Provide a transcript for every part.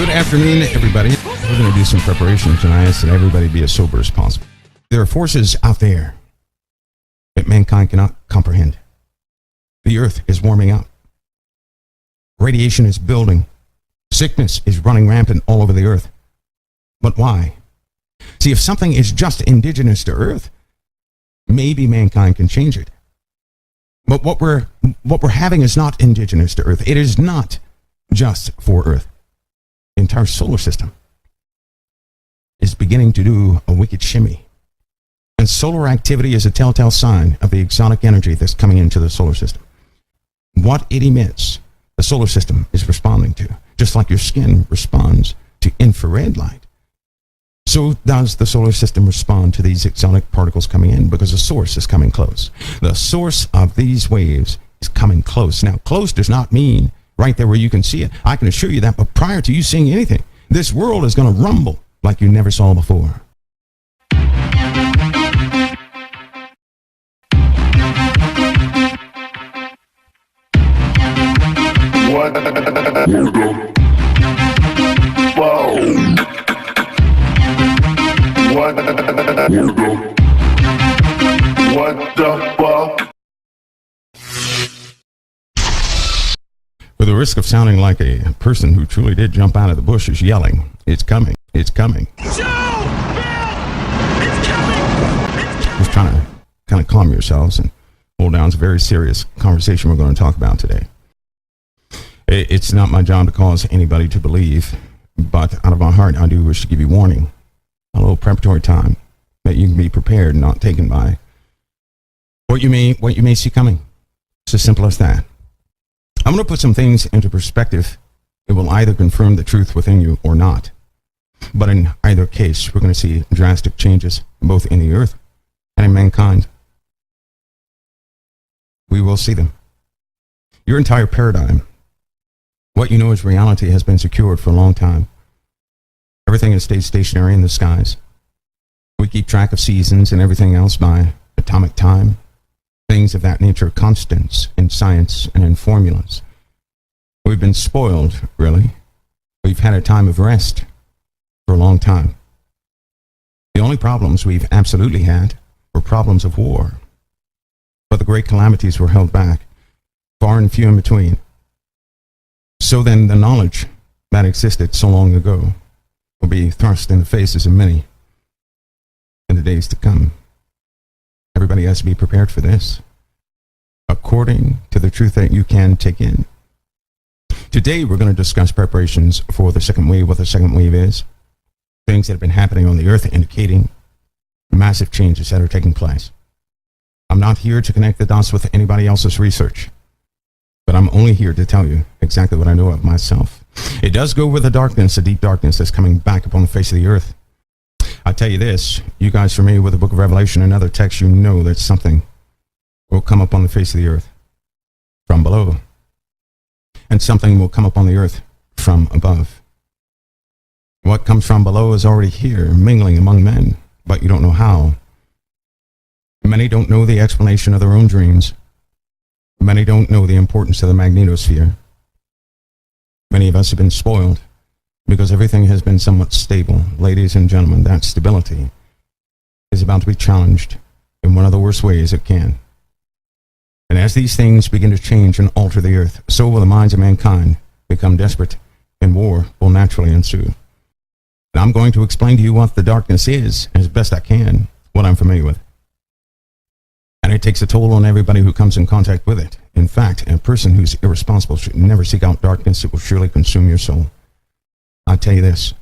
Good afternoon, everybody. We're going to do some preparations, and I ask that everybody be as sober as possible. There are forces out there that mankind cannot comprehend. The earth is warming up. Radiation is building. Sickness is running rampant all over the earth. But why? See, if something is just indigenous to earth, maybe mankind can change it. But what we're having is not indigenous to earth. It is not just for earth. The entire solar system is beginning to do a wicked shimmy. And solar activity is a telltale sign of the exotic energy that's coming into the solar system. What it emits, the solar system is responding to. Just like your skin responds to infrared light, so does the solar system respond to these exotic particles coming in, because the source is coming close. The source of these waves is coming close. Now, close does not mean right there where you can see it. I can assure you that, but prior to you seeing anything, this world is going to rumble like you never saw before. What? Whoa. What the fuck? With the risk of sounding like a person who truly did jump out of the bushes yelling, "It's coming, it's coming." Joe! Bill! It's coming! Just trying to kind of calm yourselves and hold down. It's a very serious conversation we're going to talk about today. It's not my job to cause anybody to believe, but out of my heart, I do wish to give you warning, a little preparatory time, that you can be prepared, not taken by what you may see coming. It's as simple as that. I'm going to put some things into perspective. It will either confirm the truth within you or not. But in either case, we're going to see drastic changes, both in the earth and in mankind. We will see them. Your entire paradigm, what you know as reality, has been secured for a long time. Everything has stayed stationary in the skies. We keep track of seasons and everything else by atomic time. Things of that nature, constants in science and in formulas. We've been spoiled, really. We've had a time of rest for a long time. The only problems we've absolutely had were problems of war. But the great calamities were held back, far and few in between. So then the knowledge that existed so long ago will be thrust in the faces of many in the days to come. Everybody has to be prepared for this, according to the truth that you can take in. Today, we're going to discuss preparations for the second wave, what the second wave is, things that have been happening on the earth indicating massive changes that are taking place. I'm not here to connect the dots with anybody else's research, but I'm only here to tell you exactly what I know of myself. It does go with the darkness, the deep darkness that's coming back upon the face of the earth. I tell you this, you guys familiar with the book of Revelation and other texts, you know that something will come up on the face of the earth from below, and something will come up on the earth from above. What comes from below is already here, mingling among men, but you don't know how. Many don't know the explanation of their own dreams. Many don't know the importance of the magnetosphere. Many of us have been spoiled because everything has been somewhat stable. Ladies and gentlemen, that stability is about to be challenged in one of the worst ways it can. And as these things begin to change and alter the earth, so will the minds of mankind become desperate, and war will naturally ensue. And I'm going to explain to you what the darkness is, as best I can, what I'm familiar with. And it takes a toll on everybody who comes in contact with it. In fact, a person who's irresponsible should never seek out darkness. It will surely consume your soul. I tell you this,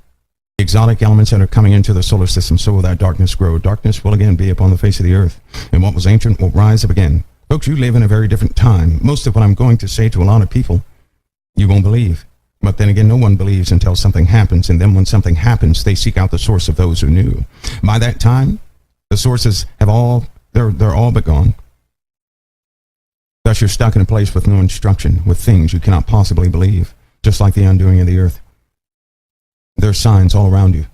exotic elements that are coming into the solar system, so will that darkness grow. Darkness will again be upon the face of the earth, and what was ancient will rise up again. Folks, you live in a very different time. Most of what I'm going to say to a lot of people, you won't believe. But then again, no one believes until something happens, and then when something happens, they seek out the source of those who knew. By that time, the sources have they're all but gone. Thus, you're stuck in a place with no instruction, with things you cannot possibly believe, just like the undoing of the earth. There are signs all around you.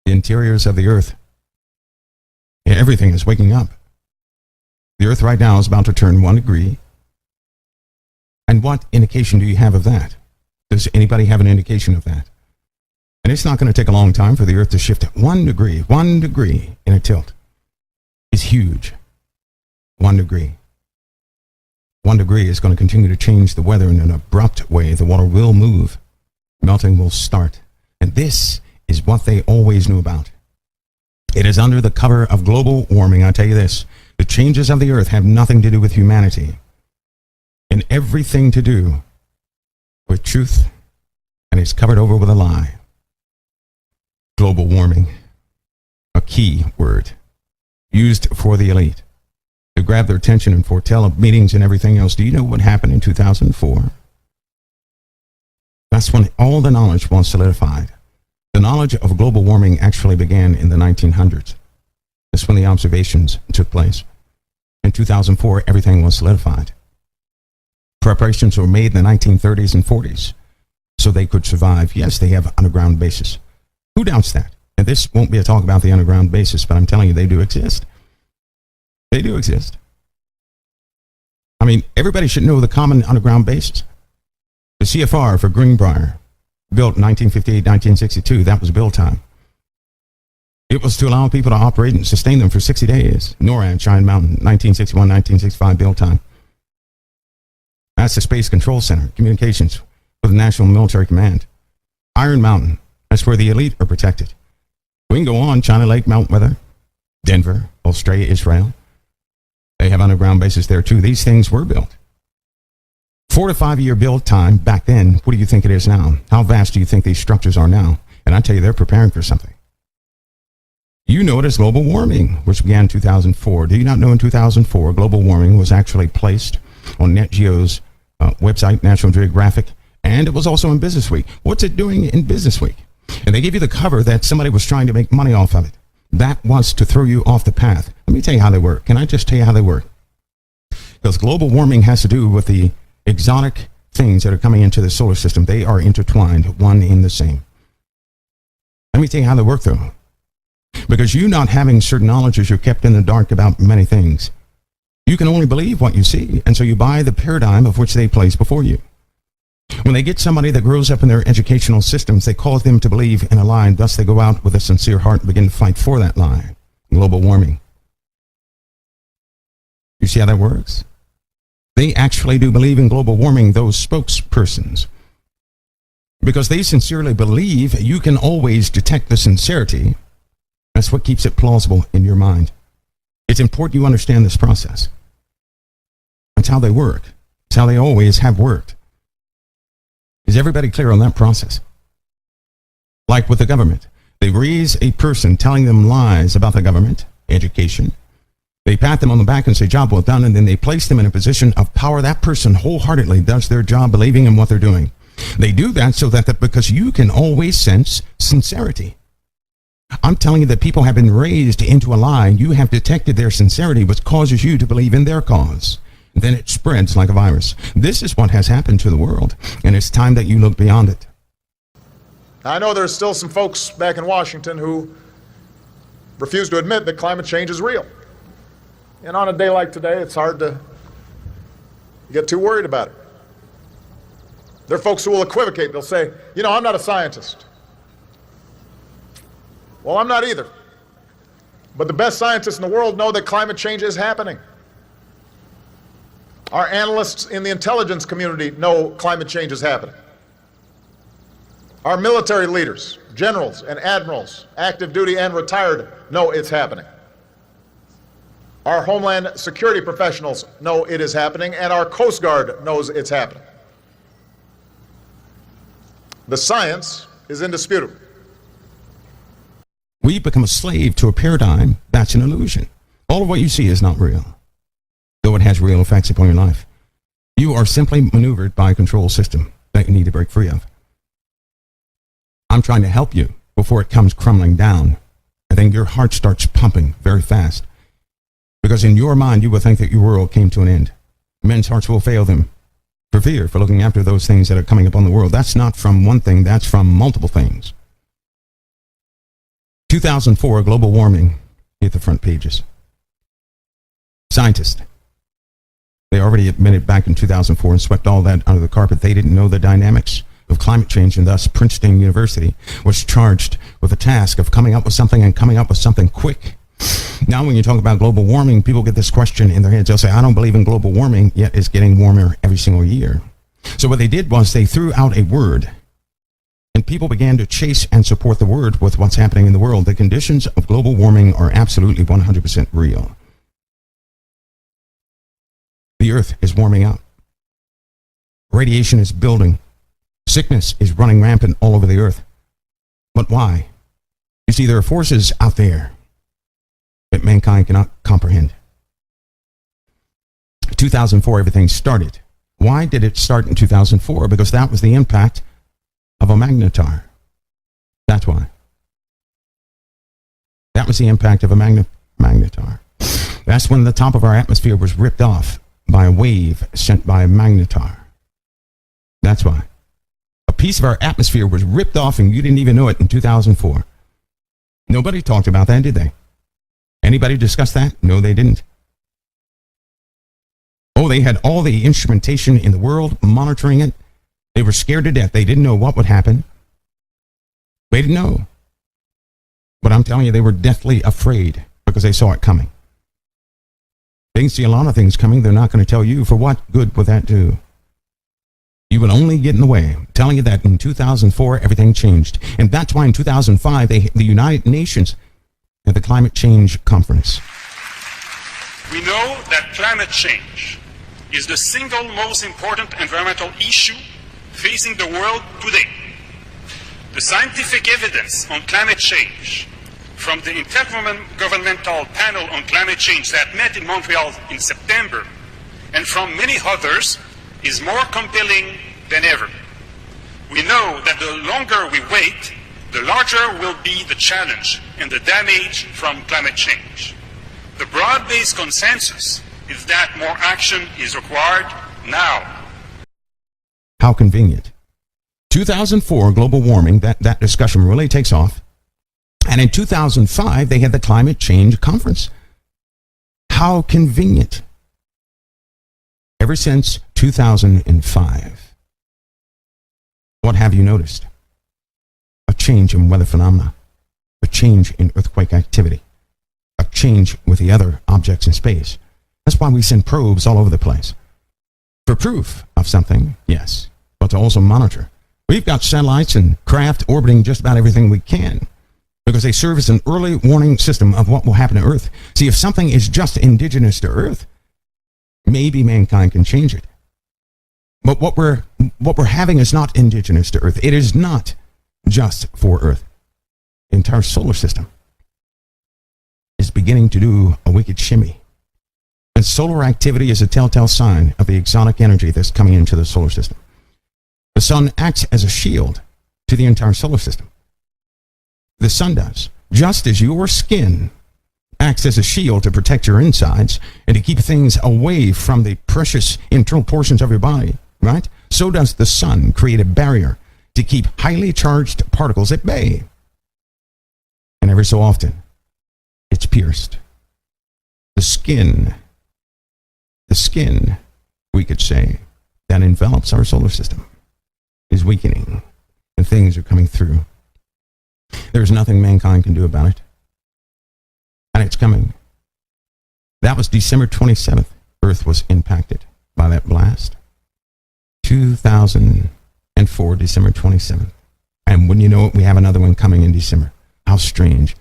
The interiors of the earth, everything is waking up. The earth right now is about to turn 1 degree. And what indication do you have of that? Does anybody have an indication of that? And it's not going to take a long time for the Earth to shift 1 degree. 1 degree in a tilt is huge. 1 degree. 1 degree is going to continue to change the weather in an abrupt way. The water will move. Melting will start. And this is what they always knew about. It is under the cover of global warming. I tell you this, the changes of the Earth have nothing to do with humanity and everything to do with truth, and it's covered over with a lie. Global warming, a key word used for the elite to grab their attention and foretell of meetings and everything else. Do you know what happened in 2004? That's when all the knowledge was solidified. The knowledge of global warming actually began in the 1900s. That's when the observations took place. In 2004, everything was solidified. Preparations were made in the 1930s and 40s so they could survive. Yes, they have underground bases. Who doubts that? And this won't be a talk about the underground bases, but I'm telling you, they do exist. They do exist. I mean, everybody should know the common underground bases. The CFR for Greenbrier, built in 1958, 1962, that was build time. It was to allow people to operate and sustain them for 60 days. NORAD, Cheyenne Mountain, 1961, 1965, build time. That's the Space Control Center, communications with the National Military Command. Iron Mountain, that's where the elite are protected. We can go on, China Lake, Mount Weather, Denver, Australia, Israel. They have underground bases there too. These things were built. 4 to 5 year build time back then. What do you think it is now? How vast do you think these structures are now? And I tell you, they're preparing for something. You know it as global warming, which began in 2004. Do you not know in 2004, global warming was actually placed on Net Geo's website, National Geographic, and it was also in Business Week. What's it doing in Business Week? And they give you the cover that somebody was trying to make money off of it. That was to throw you off the path. Let me tell you how they work. Can I just tell you how they work? Because global warming has to do with the exotic things that are coming into the solar system. They are intertwined, one in the same. Let me tell you how they work, though. Because you not having certain knowledge as you're kept in the dark about many things. You can only believe what you see, and so you buy the paradigm of which they place before you. When they get somebody that grows up in their educational systems, they cause them to believe in a lie, and thus they go out with a sincere heart and begin to fight for that lie. Global warming. You see how that works? They actually do believe in global warming, those spokespersons. Because they sincerely believe you can always detect the sincerity. That's what keeps it plausible in your mind. It's important you understand this process. That's how they work. It's how they always have worked. Is everybody clear on that process? Like with the government, they raise a person telling them lies about the government, education. They pat them on the back and say, job well done, and then they place them in a position of power. That person wholeheartedly does their job, believing in what they're doing. They do that so that because you can always sense sincerity. I'm telling you that people have been raised into a lie. You have detected their sincerity, which causes you to believe in their cause. Then it spreads like a virus. This is what has happened to the world, and it's time that you look beyond it. I know there's still some folks back in Washington who refuse to admit that climate change is real. And on a day like today, it's hard to get too worried about it. There are folks who will equivocate. They'll say, you know, I'm not a scientist. Well, I'm not either. But the best scientists in the world know that climate change is happening. Our analysts in the intelligence community know climate change is happening. Our military leaders, generals and admirals, active duty and retired, know it's happening. Our Homeland Security professionals know it is happening, and our Coast Guard knows it's happening. The science is indisputable. We become a slave to a paradigm that's an illusion. All of what you see is not real, though it has real effects upon your life. You are simply maneuvered by a control system that you need to break free of. I'm trying to help you before it comes crumbling down, and then your heart starts pumping very fast. Because in your mind, you will think that your world came to an end. Men's hearts will fail them for fear, for looking after those things that are coming upon the world. That's not from one thing, that's from multiple things. 2004, global warming hit the front pages. Scientists, they already admitted back in 2004 and swept all that under the carpet. They didn't know the dynamics of climate change, and thus Princeton University was charged with the task of coming up with something and coming up with something quick. Now, when you talk about global warming, people get this question in their heads. They'll say, I don't believe in global warming, yet it's getting warmer every single year. So what they did was they threw out a word, and people began to chase and support the word with what's happening in the world. The conditions of global warming are absolutely 100% real. The earth is warming up. Radiation is building. Sickness is running rampant all over the earth. But why? You see, there are forces out there that mankind cannot comprehend. 2004, everything started. Why did it start in 2004? Because that was the impact of a magnetar. That's why. That was the impact of a magnetar. That's when the top of our atmosphere was ripped off by a wave sent by a magnetar. That's why. A piece of our atmosphere was ripped off and you didn't even know it in 2004. Nobody talked about that, did they? Anybody discuss that? No, they didn't. Oh, they had all the instrumentation in the world monitoring it. They were scared to death. They didn't know what would happen. They didn't know. But I'm telling you, they were deathly afraid because they saw it coming. They can see a lot of things coming. They're not going to tell you. For what good would that do? You would only get in the way. I'm telling you that in 2004, everything changed. And that's why in 2005, the United Nations at the Climate Change Conference. We know that climate change is the single most important environmental issue facing the world today. The scientific evidence on climate change from the Intergovernmental Panel on Climate Change that met in Montreal in September and from many others is more compelling than ever. We know that the longer we wait, the larger will be the challenge and the damage from climate change. The broad-based consensus is that more action is required now. How convenient. 2004, global warming, that discussion really takes off. And in 2005, they had the Climate Change Conference. How convenient. Ever since 2005, what have you noticed? A change in weather phenomena, a change in earthquake activity, a change with the other objects in space. That's why we send probes all over the place. For proof of something, yes, but to also monitor. We've got satellites and craft orbiting just about everything we can because they serve as an early warning system of what will happen to Earth. See, if something is just indigenous to Earth, maybe mankind can change it. But what we're having is not indigenous to Earth. It is not just for Earth. The entire solar system is beginning to do a wicked shimmy. And solar activity is a telltale sign of the exotic energy that's coming into the solar system. The sun acts as a shield to the entire solar system. The sun does, just as your skin acts as a shield to protect your insides and to keep things away from the precious internal portions of your body, right? So does the sun create a barrier to keep highly charged particles at bay. And every so often, it's pierced. The skin, we could say, that envelops our solar system is weakening and things are coming through. There's nothing mankind can do about it. And it's coming. That was December 27th. Earth was impacted by that blast. 2004, December 27th. And wouldn't you know it, we have another one coming in December. How strange.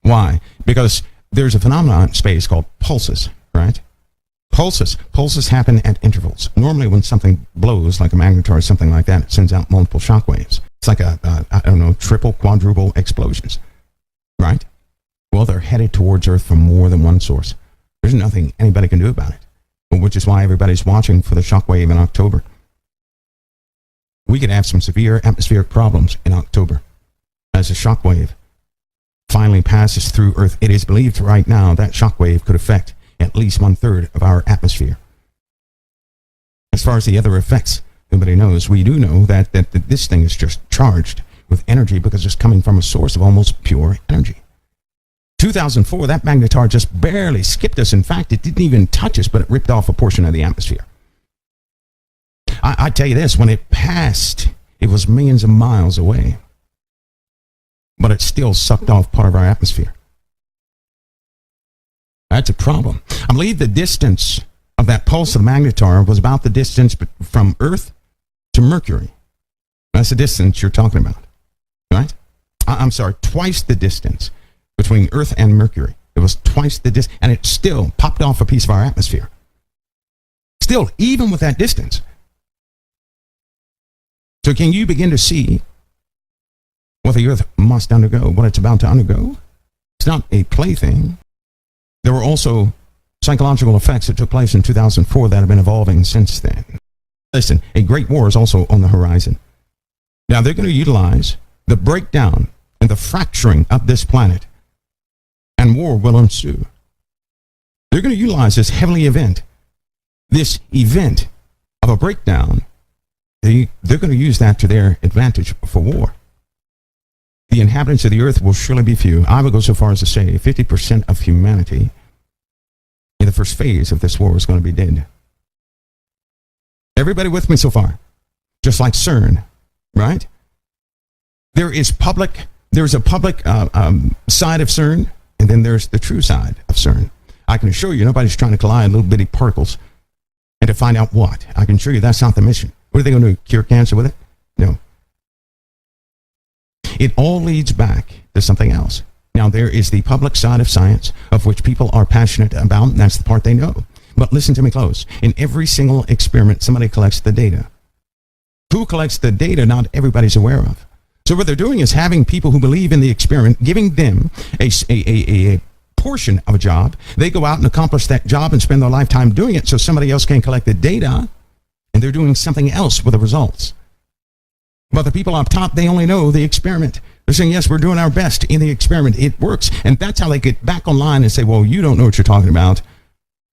Why? Because there's a phenomenon in space called pulses, right? Pulses happen at intervals. Normally when something blows, like a magnetar or something like that, it sends out multiple shock waves. It's like triple, quadruple explosions, right? Well, they're headed towards Earth from more than one source. There's nothing anybody can do about it, which is why everybody's watching for the shock wave in October. We could have some severe atmospheric problems in October as a shock wave finally passes through Earth. It is believed right now that shock wave could affect at least 1/3 of our atmosphere. As far as the other effects, nobody knows. We do know that this thing is just charged with energy because it's coming from a source of almost pure energy. 2004, that magnetar just barely skipped us. In fact, it didn't even touch us, but it ripped off a portion of the atmosphere. I tell you this, when it passed, it was millions of miles away. But it still sucked off part of our atmosphere. That's a problem. I believe the distance of that pulse of the magnetar was about the distance from Earth to Mercury. That's the distance you're talking about, right? I'm sorry, twice the distance between Earth and Mercury. It was twice the distance, and it still popped off a piece of our atmosphere. Still, even with that distance. So can you begin to see what the Earth must undergo, what it's about to undergo? It's not a plaything. There were also psychological effects that took place in 2004 that have been evolving since then. Listen, a great war is also on the horizon. Now, they're going to utilize the breakdown and the fracturing of this planet, and war will ensue. They're going to utilize this heavenly event, this event of a breakdown. They're going to use that to their advantage for war. The inhabitants of the earth will surely be few. I would go so far as to say 50% of humanity in the first phase of this war is going to be dead. Everybody with me so far? Just like CERN, right? There's a public side of CERN, and then there's the true side of CERN. I can assure you nobody's trying to collide little bitty particles and to find out what. I can assure you that's not the mission. What are they going to do, cure cancer with it? No. It all leads back to something else. Now, there is the public side of science, of which people are passionate about, and that's the part they know. But listen to me close. In every single experiment, somebody collects the data. Who collects the data, not everybody's aware of. So what they're doing is having people who believe in the experiment, giving them a portion of a job. They go out and accomplish that job and spend their lifetime doing it so somebody else can collect the data, and they're doing something else with the results. But the people up top, they only know the experiment. They're saying, yes, we're doing our best in the experiment. It works. And that's how they get back online and say, well, you don't know what you're talking about.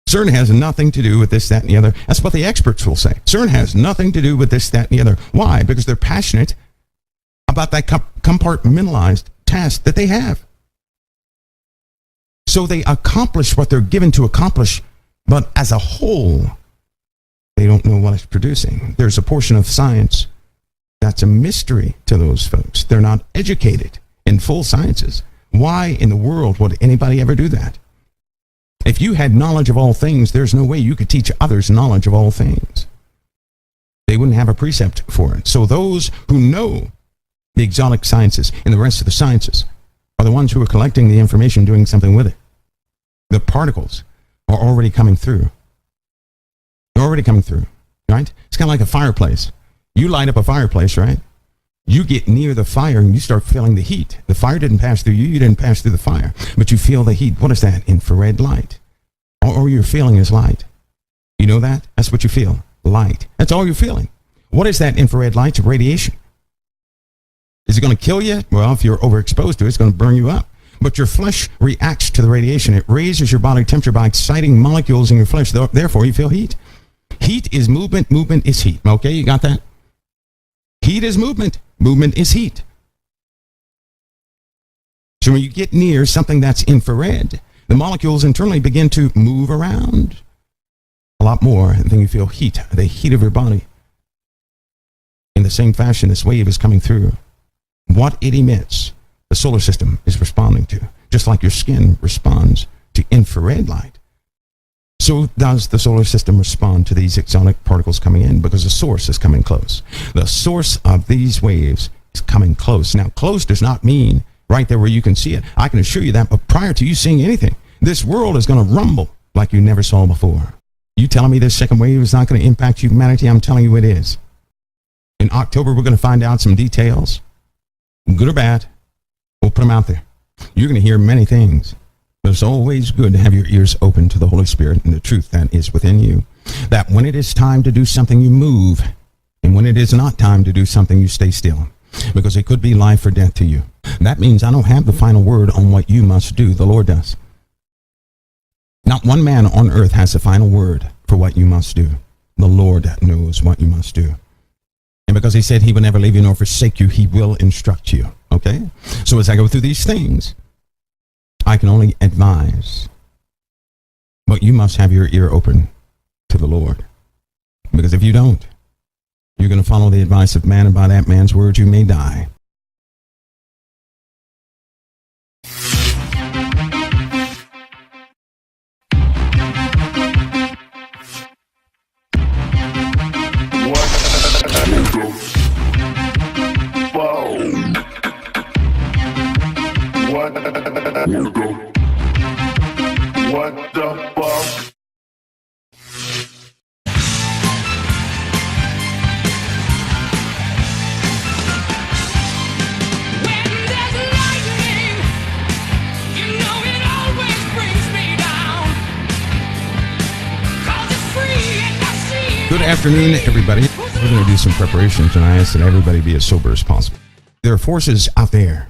CERN has nothing to do with this, that, and the other. That's what the experts will say. CERN has nothing to do with this, that, and the other. Why? Because they're passionate about that compartmentalized task that they have. So they accomplish what they're given to accomplish, but as a whole, they don't know what it's producing. There's a portion of science that's a mystery to those folks. They're not educated in full sciences. Why in the world would anybody ever do that? If you had knowledge of all things, there's no way you could teach others knowledge of all things. They wouldn't have a precept for it. So those who know the exotic sciences and the rest of the sciences are the ones who are collecting the information, doing something with it. The particles are already coming through. They're already coming through, right? It's kind of like a fireplace. You light up a fireplace, right? You get near the fire and you start feeling the heat. The fire didn't pass through you, you didn't pass through the fire, but you feel the heat. What is that? Infrared light. All you're feeling is light. You know that? That's what you feel, light. That's all you're feeling. What is that infrared light? It's radiation. Is it going to kill you? Well, if you're overexposed to it, it's going to burn you up. But your flesh reacts to the radiation. It raises your body temperature by exciting molecules in your flesh. Therefore, you feel heat. Heat is movement. Movement is heat. Okay, you got that? Heat is movement. Movement is heat. So when you get near something that's infrared, the molecules internally begin to move around a lot more, and then you feel heat, the heat of your body. In the same fashion, this wave is coming through. What it emits, the solar system is responding to, just like your skin responds to infrared light. So does the solar system respond to these exotic particles coming in, because the source is coming close. The source of these waves is coming close. Now, close does not mean right there where you can see it. I can assure you that, but prior to you seeing anything, this world is going to rumble like you never saw before. You telling me this second wave is not going to impact humanity? I'm telling you it is. In October, we're going to find out some details, good or bad. We'll put them out there. You're going to hear many things. But it's always good to have your ears open to the Holy Spirit and the truth that is within you. That when it is time to do something, you move. And when it is not time to do something, you stay still. Because it could be life or death to you. That means I don't have the final word on what you must do. The Lord does. Not one man on earth has the final word for what you must do. The Lord knows what you must do. And because he said he will never leave you nor forsake you, he will instruct you. Okay? So as I go through these things, I can only advise. But you must have your ear open to the Lord. Because if you don't, You're going to follow the advice of man, and by that man's word you may die. What the fuck? Good afternoon, everybody. We're going to do some preparations, and I ask that everybody be as sober as possible. There are forces out there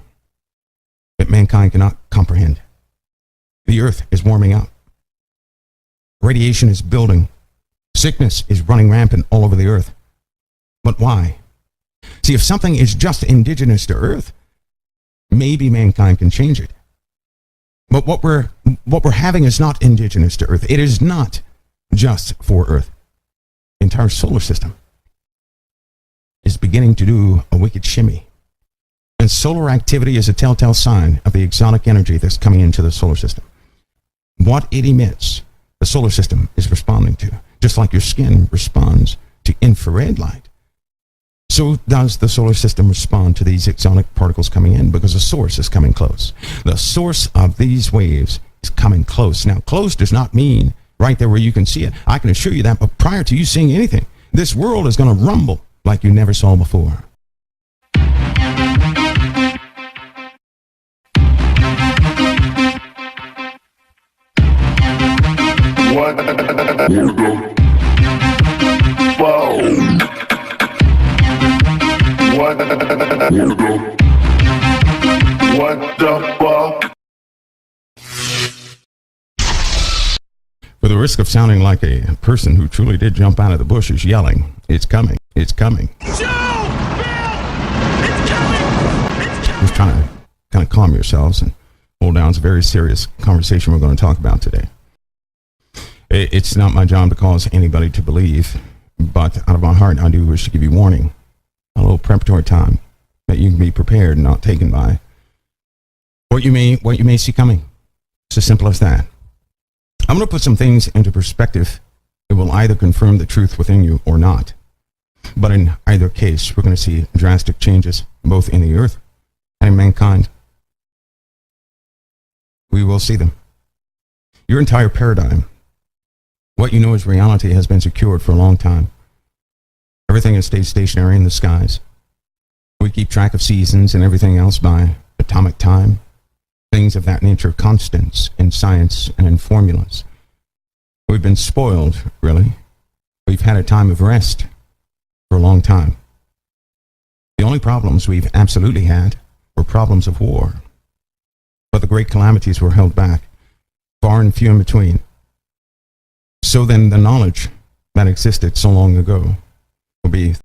that mankind cannot comprehend. The earth is warming up. Radiation is building. Sickness is running rampant all over the earth. But why? See, if something is just indigenous to earth, maybe mankind can change it. But what we're having is not indigenous to earth. It is not just for earth. The entire solar system is beginning to do a wicked shimmy. And solar activity is a telltale sign of the exotic energy that's coming into the solar system. What it emits, the solar system is responding to. Just like your skin responds to infrared light, so does the solar system respond to these exotic particles coming in, because the source is coming close. The source of these waves is coming close. Now, close does not mean right there where you can see it. I can assure you that, but prior to you seeing anything, this world is going to rumble like you never saw before. What the fuck? For the risk of sounding like a person who truly did jump out of the bushes yelling, "It's coming, it's coming." Joe! Bill! It's coming! It's coming! Just trying to kind of calm yourselves and hold down. It's a very serious conversation we're going to talk about today. It's not my job to cause anybody to believe, but out of my heart, I do wish to give you warning, a little preparatory time, that you can be prepared and not taken by what you may see coming. It's as simple as that. I'm going to put some things into perspective that will either confirm the truth within you or not. But in either case, we're going to see drastic changes, both in the earth and in mankind. We will see them. Your entire paradigm, what you know as reality, has been secured for a long time. Everything has stayed stationary in the skies. We keep track of seasons and everything else by atomic time. Things of that nature, constants in science and in formulas. We've been spoiled, really. We've had a time of rest for a long time. The only problems we've absolutely had were problems of war. But the great calamities were held back, far and few in between. So then the knowledge that existed so long ago will be